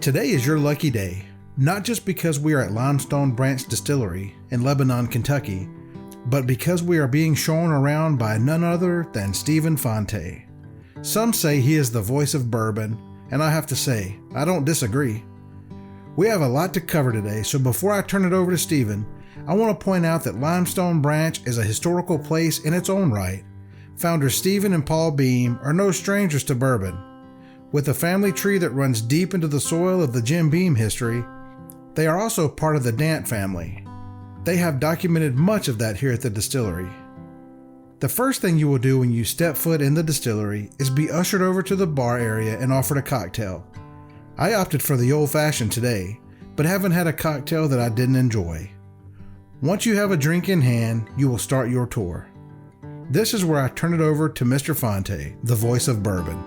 Today is your lucky day, not just because we are at Limestone Branch Distillery in Lebanon, Kentucky, but because we are being shown around by none other than Stephen Fante. Some say he is the voice of bourbon, and I have to say, I don't disagree. We have a lot to cover today, so before I turn it over to Stephen, I want to point out that Limestone Branch is a historical place in its own right. Founders Stephen and Paul Beam are no strangers to bourbon. With a family tree that runs deep into the soil of the Jim Beam history, they are also part of the Dant family. They have documented much of that here at the distillery. The first thing you will do when you step foot in the distillery is be ushered over to the bar area and offered a cocktail. I opted for the old-fashioned today, but haven't had a cocktail that I didn't enjoy. Once you have a drink in hand, you will start your tour. This is where I turn it over to Mr. Fante, the voice of bourbon.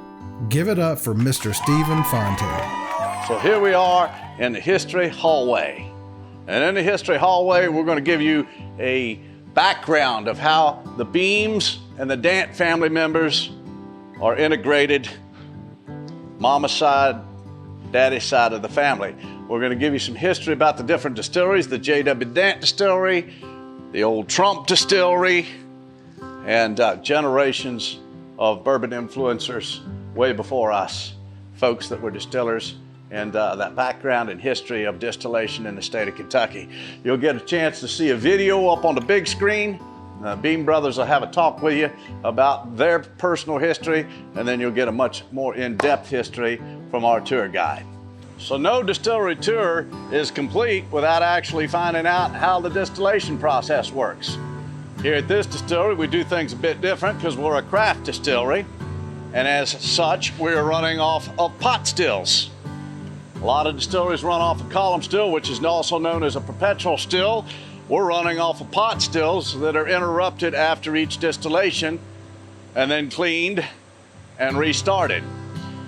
Give it up for Mr. Stephen Fante. So here we are in the history hallway. And in the history hallway, we're going to give you a background of how the Beams and the Dant family members are integrated, mama's side, daddy's side of the family. We're going to give you some history about the different distilleries, the J.W. Dant Distillery, the old Trump Distillery, and generations of bourbon influencers way before us, folks that were distillers, and that background and history of distillation in the state of Kentucky. You'll get a chance to see a video up on the big screen. Beam Brothers will have a talk with you about their personal history, and then you'll get a much more in-depth history from our tour guide. So no distillery tour is complete without actually finding out how the distillation process works. Here at this distillery, we do things a bit different because we're a craft distillery, and as such, we're running off of pot stills. A lot of distilleries run off a column still, which is also known as a perpetual still. We're running off of pot stills that are interrupted after each distillation and then cleaned and restarted.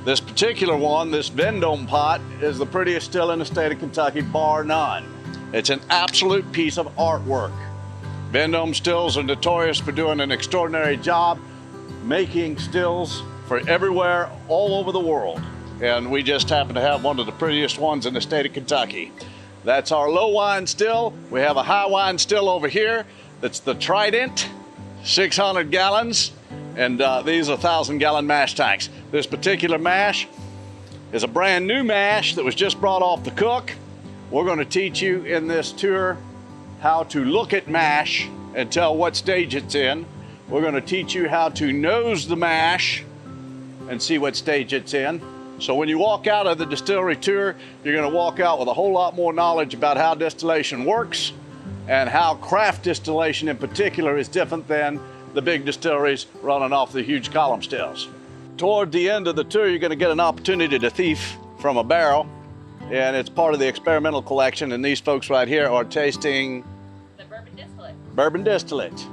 This particular one, this Vendome pot, is the prettiest still in the state of Kentucky, bar none. It's an absolute piece of artwork. Vendome stills are notorious for doing an extraordinary job making stills for everywhere, all over the world. And we just happen to have one of the prettiest ones in the state of Kentucky. That's our low wine still. We have a high wine still over here. That's the Trident, 600 gallons. And these are 1,000-gallon mash tanks. This particular mash is a brand new mash that was just brought off the cook. We're going to teach you in this tour how to look at mash and tell what stage it's in. We're going to teach you how to nose the mash and see what stage it's in. So when you walk out of the distillery tour, you're going to walk out with a whole lot more knowledge about how distillation works and how craft distillation in particular is different than the big distilleries running off the huge column stills. Toward the end of the tour, you're going to get an opportunity to thief from a barrel, and it's part of the experimental collection, and these folks right here are tasting the bourbon distillate. Bourbon distillate.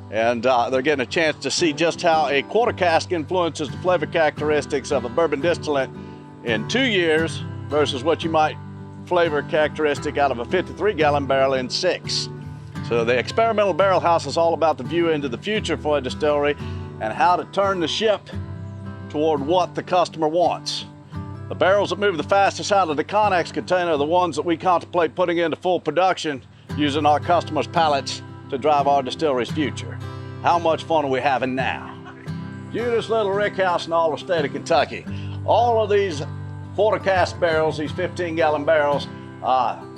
And they're getting a chance to see just how a quarter cask influences the flavor characteristics of a bourbon distillate in 2 years versus what you might flavor characteristic out of a 53-gallon barrel in 6. So the experimental barrel house is all about the view into the future for a distillery and how to turn the ship toward what the customer wants. The barrels that move the fastest out of the Connex container are the ones that we contemplate putting into full production using our customers' pallets to drive our distillery's future. How much fun are we having now? Cutest little rick house in all the state of Kentucky. All of these quarter cask barrels, these 15-gallon barrels,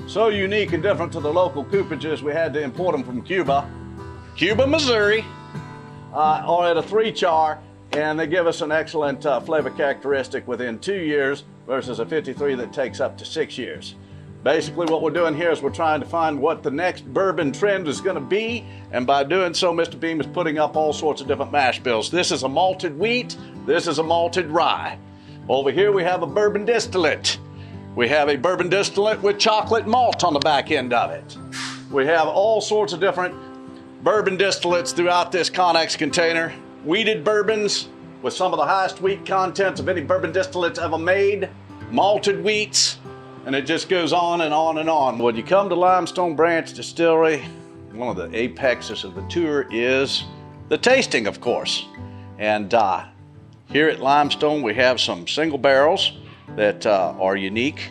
so unique and different to the local coopages, we had to import them from Cuba, Missouri, or at a 3-char, and they give us an excellent flavor characteristic within 2 years versus a 53 that takes up to 6 years. Basically what we're doing here is we're trying to find what the next bourbon trend is going to be, and by doing so, Mr. Beam is putting up all sorts of different mash bills. This is a malted wheat, this is a malted rye. Over here we have a bourbon distillate. We have a bourbon distillate with chocolate malt on the back end of it. We have all sorts of different bourbon distillates throughout this Connex container. Wheated bourbons with some of the highest wheat contents of any bourbon distillates ever made. Malted wheats. And it just goes on and on and on. When you come to Limestone Branch Distillery, one of the apexes of the tour is the tasting, of course. And here at Limestone, we have some single barrels that are unique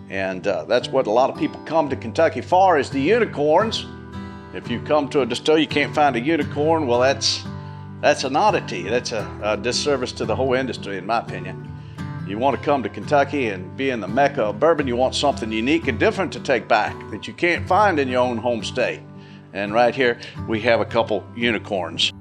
And that's what a lot of people come to Kentucky for, is the unicorns. If you come to a distillery, you can't find a unicorn, well, that's an oddity. That's a disservice to the whole industry, in my opinion. You want to come to Kentucky and be in the mecca of bourbon, you want something unique and different to take back that you can't find in your own home state. And right here, we have a couple unicorns.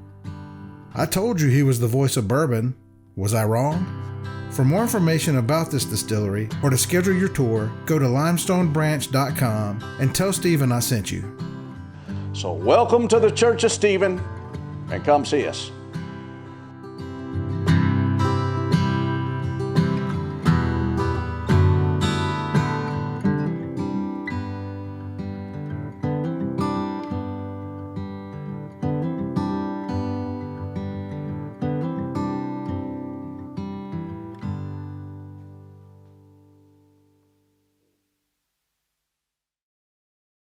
I told you he was the voice of bourbon. Was I wrong? For more information about this distillery or to schedule your tour, go to limestonebranch.com and tell Stephen I sent you. So welcome to the Church of Stephen, and come see us.